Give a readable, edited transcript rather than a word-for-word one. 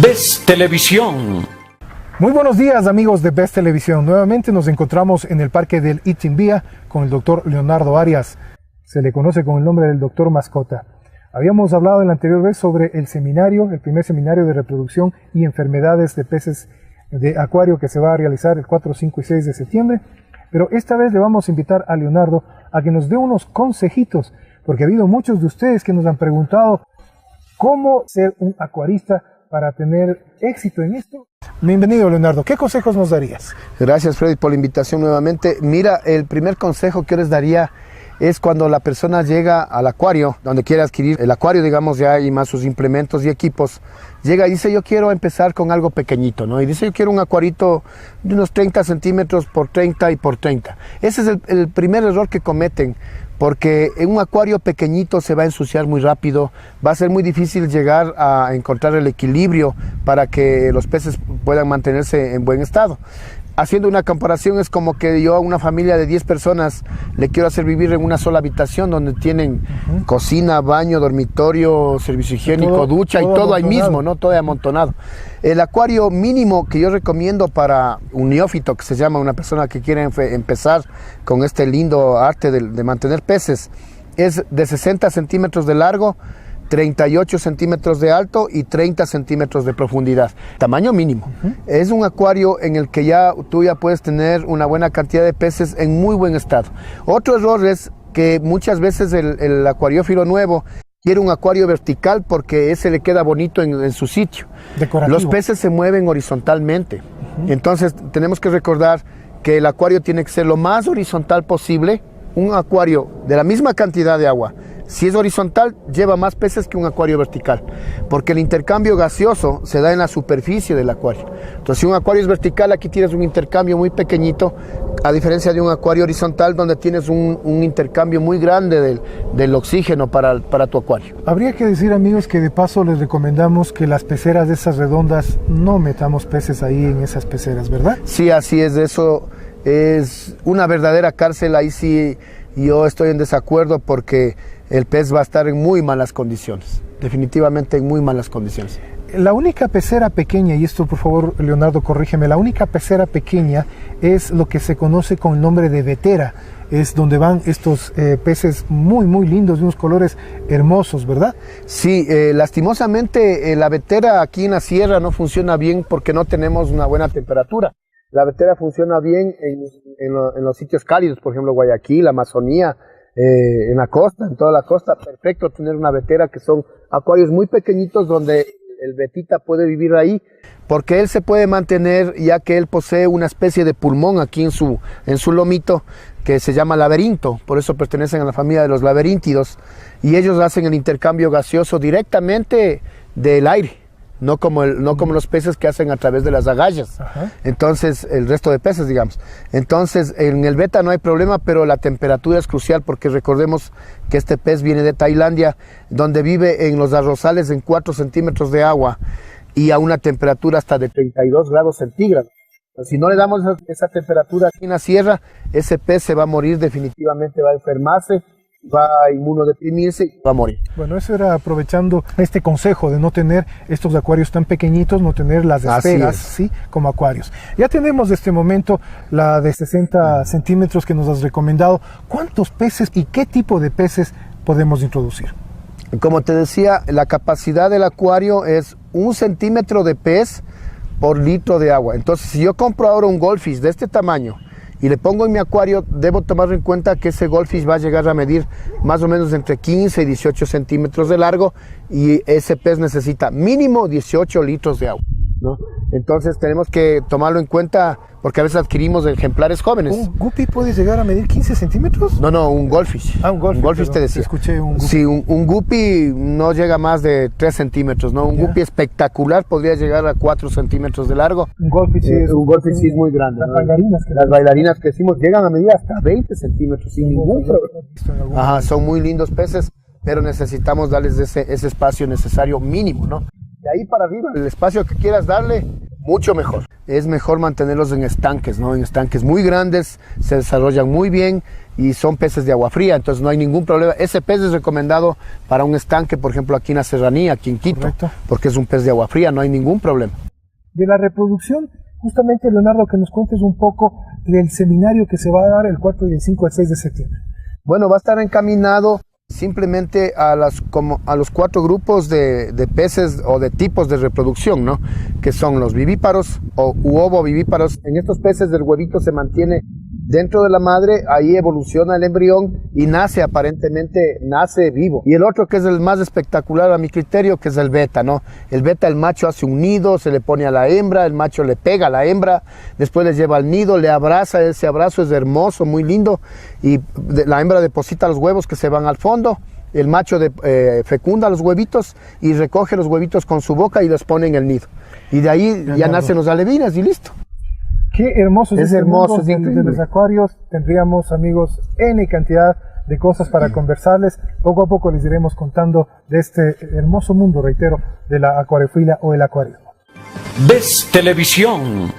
Best Televisión. Muy buenos días, amigos de Best Televisión. Nuevamente nos encontramos en el Parque del Itimbía con el doctor Leonardo Arias. Se le conoce con el nombre del doctor Mascota. Habíamos hablado en la anterior vez sobre el seminario, el primer seminario de reproducción y enfermedades de peces de acuario que se va a realizar el 4, 5 y 6 de septiembre. Pero esta vez le vamos a invitar a Leonardo a que nos dé unos consejitos, porque ha habido muchos de ustedes que nos han preguntado cómo ser un acuarista para tener éxito en esto. Bienvenido, Leonardo. ¿Qué consejos nos darías? Gracias, Freddy, por la invitación nuevamente. Mira, el primer consejo que yo les daría es cuando la persona llega al acuario, donde quiere adquirir el acuario, digamos, ya y más sus implementos y equipos, llega y dice, yo quiero empezar con algo pequeñito, ¿no? Y dice, yo quiero un acuarito de unos 30 centímetros por 30 y por 30. Ese es el primer error que cometen, porque en un acuario pequeñito se va a ensuciar muy rápido, va a ser muy difícil llegar a encontrar el equilibrio para que los peces puedan mantenerse en buen estado. Haciendo una comparación, es como que yo a una familia de 10 personas le quiero hacer vivir en una sola habitación donde tienen cocina, baño, dormitorio, servicio higiénico, ducha y todo ahí mismo, ¿no? Todo amontonado. El acuario mínimo que yo recomiendo para un neófito, que se llama una persona que quiere empezar con este lindo arte de mantener peces, es de 60 centímetros de largo, 38 centímetros de alto y 30 centímetros de profundidad. Tamaño mínimo. Es un acuario en el que tú ya puedes tener una buena cantidad de peces en muy buen estado. Otro error es que muchas veces el acuariófilo nuevo quiere un acuario vertical porque ese le queda bonito en su sitio. Decorativo. Los peces se mueven horizontalmente. Entonces tenemos que recordar que el acuario tiene que ser lo más horizontal posible. Un acuario de la misma cantidad de agua, si es horizontal, lleva más peces que un acuario vertical, porque el intercambio gaseoso se da en la superficie del acuario. Entonces, si un acuario es vertical, aquí tienes un intercambio muy pequeñito, a diferencia de un acuario horizontal, donde tienes un intercambio muy grande del oxígeno para tu acuario. Habría que decir, amigos, que de paso les recomendamos que las peceras de esas redondas no metamos peces ahí en esas peceras, ¿verdad? Sí, así es, eso es una verdadera cárcel. Ahí sí yo estoy en desacuerdo porque el pez va a estar en muy malas condiciones, definitivamente en muy malas condiciones. La única pecera pequeña, y esto por favor Leonardo corrígeme, la única pecera pequeña es lo que se conoce con el nombre de vetera, es donde van estos peces muy muy lindos, de unos colores hermosos, ¿verdad? Sí, lastimosamente la vetera aquí en la sierra no funciona bien porque no tenemos una buena temperatura. La vetera funciona bien en los sitios cálidos, por ejemplo Guayaquil, Amazonía, en la costa, en toda la costa. Perfecto tener una vetera, que son acuarios muy pequeñitos donde el vetita puede vivir ahí, porque él se puede mantener, ya que él posee una especie de pulmón aquí en su lomito, que se llama laberinto, por eso pertenecen a la familia de los laberintidos, y ellos hacen el intercambio gaseoso directamente del aire. No como los peces que hacen a través de las agallas. Entonces, el resto de peces, digamos. Entonces, en el beta no hay problema, pero la temperatura es crucial, porque recordemos que este pez viene de Tailandia, donde vive en los arrozales en 4 centímetros de agua y a una temperatura hasta de 32 grados centígrados. Si no le damos esa temperatura aquí en la sierra, ese pez se va a morir definitivamente, va a enfermarse, va a inmunodeprimirse y va a morir. Bueno, eso era aprovechando este consejo de no tener estos acuarios tan pequeñitos, no tener las esferas, ¿sí?, como acuarios. Ya tenemos de este momento la de 60 centímetros que nos has recomendado. ¿Cuántos peces y qué tipo de peces podemos introducir? Como te decía, la capacidad del acuario es 1 centímetro de pez por litro de agua. Entonces, si yo compro ahora un goldfish de este tamaño y le pongo en mi acuario, debo tomar en cuenta que ese goldfish va a llegar a medir más o menos entre 15 y 18 centímetros de largo, y ese pez necesita mínimo 18 litros de agua, ¿no? Entonces tenemos que tomarlo en cuenta, porque a veces adquirimos ejemplares jóvenes. ¿Un guppy puede llegar a medir 15 centímetros? No, un goldfish. Un goldfish. Un goldfish, te decía. Escuché un guppy. Sí, un guppy no llega más de 3 centímetros, ¿no? Un guppy espectacular podría llegar a 4 centímetros de largo. Un goldfish sí es muy grande. Las bailarinas que decimos llegan a medir hasta 20 centímetros sin ningún problema. Son muy lindos peces, pero necesitamos darles ese espacio necesario mínimo, ¿no? De ahí para arriba, el espacio que quieras darle, Mucho mejor. Es mejor mantenerlos en estanques, ¿no? En estanques muy grandes, se desarrollan muy bien y son peces de agua fría, entonces no hay ningún problema. Ese pez es recomendado para un estanque, por ejemplo, aquí en la Serranía, aquí en Quito, Correcto. porque es un pez de agua fría, no hay ningún problema. De la reproducción, justamente, Leonardo, que nos cuentes un poco del seminario que se va a dar el 4 y el 5 al 6 de septiembre. Bueno, va a estar encaminado simplemente a los 4 grupos de peces o de tipos de reproducción, ¿no? Que son los vivíparos u ovovivíparos. En estos peces el huevito se mantiene dentro de la madre, ahí evoluciona el embrión y aparentemente nace vivo. Y el otro, que es el más espectacular a mi criterio, que es el beta, ¿no? El beta, el macho hace un nido, se le pone a la hembra, el macho le pega a la hembra, después le lleva al nido, le abraza, ese abrazo es hermoso, muy lindo, y la hembra deposita los huevos que se van al fondo. El macho fecunda los huevitos y recoge los huevitos con su boca y los pone en el nido. Y de ahí ya nacen los alevines y listo. Qué hermoso es hermoso, es de increíble. los acuarios. Tendríamos, amigos, N cantidad de cosas para conversarles. Poco a poco les iremos contando de este hermoso mundo, reitero, de la acuariofilia o el acuarismo. Ves Televisión.